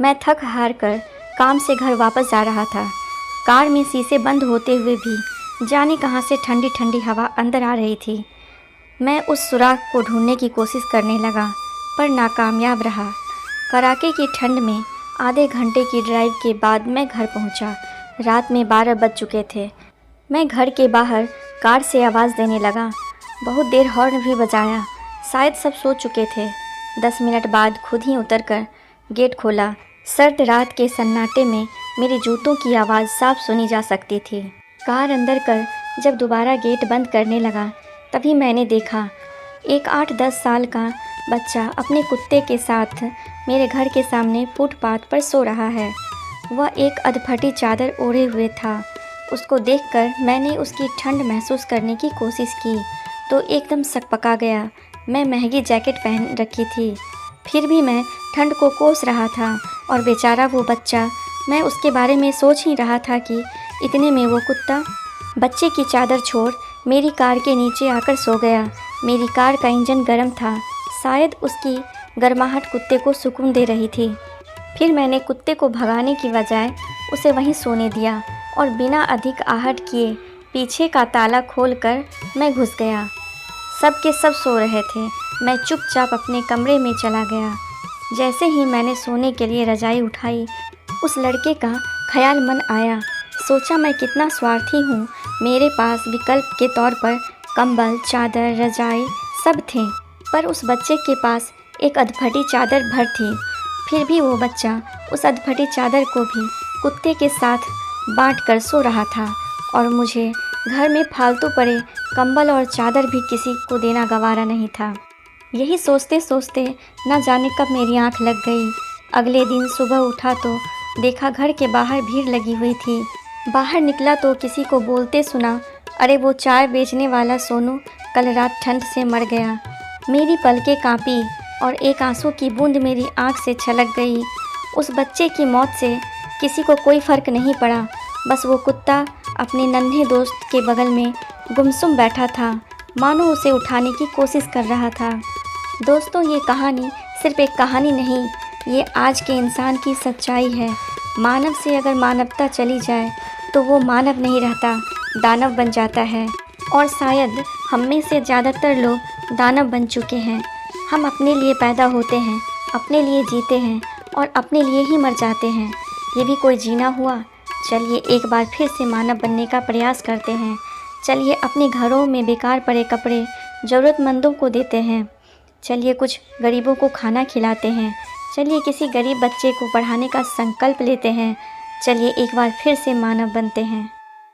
मैं थक हार कर काम से घर वापस जा रहा था। कार में शीशे बंद होते हुए भी जाने कहाँ से ठंडी ठंडी हवा अंदर आ रही थी। मैं उस सुराख को ढूंढने की कोशिश करने लगा पर नाकामयाब रहा। कड़ाके की ठंड में आधे घंटे की ड्राइव के बाद मैं घर पहुंचा। रात में 12 बज चुके थे। मैं घर के बाहर कार से आवाज़ देने लगा। बहुत देर हॉर्न भी बजाया, शायद सब सो चुके थे। 10 मिनट बाद खुद ही उतरकर गेट खोला। सर्द रात के सन्नाटे में मेरे जूतों की आवाज़ साफ सुनी जा सकती थी। कार अंदर कर जब दोबारा गेट बंद करने लगा तभी मैंने देखा एक 8-10 साल का बच्चा अपने कुत्ते के साथ मेरे घर के सामने फुटपाथ पर सो रहा है। वह एक अधफटी चादर ओढ़े हुए था। उसको देखकर मैंने उसकी ठंड महसूस करने की कोशिश की तो एकदम सकपका गया। मैं महंगी जैकेट पहन रखी थी, फिर भी मैं ठंड को कोस रहा था और बेचारा वो बच्चा, मैं उसके बारे में सोच ही रहा था कि इतने में वो कुत्ता बच्चे की चादर छोड़ मेरी कार के नीचे आकर सो गया। मेरी कार का इंजन गर्म था, शायद उसकी गर्माहट कुत्ते को सुकून दे रही थी। फिर मैंने कुत्ते को भगाने की बजाय उसे वहीं सोने दिया और बिना अधिक आहट किए पीछे का ताला खोलकर मैं घुस गया। सब के सब सो रहे थे। मैं चुपचाप अपने कमरे में चला गया। जैसे ही मैंने सोने के लिए रजाई उठाई, उस लड़के का ख्याल मन आया। सोचा मैं कितना स्वार्थी हूँ, मेरे पास विकल्प के तौर पर कंबल, चादर, रजाई सब थे, पर उस बच्चे के पास एक अधफटी चादर भर थी। फिर भी वो बच्चा उस अधफटी चादर को भी कुत्ते के साथ बांट कर सो रहा था और मुझे घर में फालतू पड़े कंबल और चादर भी किसी को देना गवारा नहीं था। यही सोचते सोचते न जाने कब मेरी आंख लग गई। अगले दिन सुबह उठा तो देखा घर के बाहर भीड़ लगी हुई थी। बाहर निकला तो किसी को बोलते सुना, अरे वो चाय बेचने वाला सोनू कल रात ठंड से मर गया। मेरी पलकें कांपी और एक आंसू की बूंद मेरी आंख से छलक गई। उस बच्चे की मौत से किसी को कोई फ़र्क नहीं पड़ा, बस वो कुत्ता अपने नन्हे दोस्त के बगल में गुमसुम बैठा था, मानो उसे उठाने की कोशिश कर रहा था। दोस्तों, ये कहानी सिर्फ एक कहानी नहीं, ये आज के इंसान की सच्चाई है। मानव से अगर मानवता चली जाए तो वो मानव नहीं रहता, दानव बन जाता है। और शायद हम में से ज़्यादातर लोग दानव बन चुके हैं। हम अपने लिए पैदा होते हैं, अपने लिए जीते हैं और अपने लिए ही मर जाते हैं। ये भी कोई जीना हुआ? चलिए एक बार फिर से मानव बनने का प्रयास करते हैं। चलिए अपने घरों में बेकार पड़े कपड़े ज़रूरतमंदों को देते हैं। चलिए कुछ गरीबों को खाना खिलाते हैं। चलिए किसी गरीब बच्चे को पढ़ाने का संकल्प लेते हैं। चलिए एक बार फिर से मानव बनते हैं।